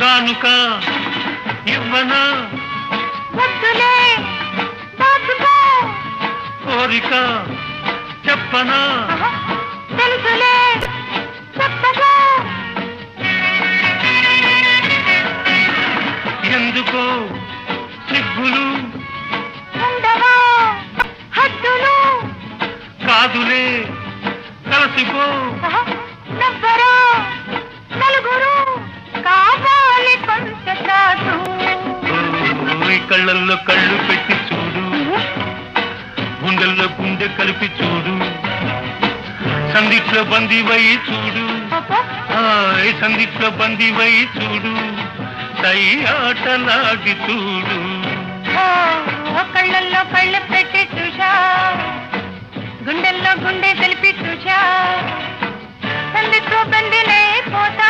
కానుక ఇవ్వనా వద్దులే దాచుకో కోరిక చెప్పనా తెలుసులే చెప్పగా ఎందుకో సిగ్గులు ఉండవా హద్దులు కాదులే కలిసిపో నవ్వరా నలుగురు కావాలి కొంత చాటు కళ్ళల్లో కళ్ళు పెట్టి చూడు గుండెల్లో గుండె కలిపి చూడు సందిట్లో బందీవై చూడు సందిట్లో బందీవై చూడు సై ఆటలాగి చూడు కళ్ళల్లో కళ్ళు పెట్టి చూశా గుండెల్లో గుండె తెలిపి చూశా సందిట్లో బందీనైపోతా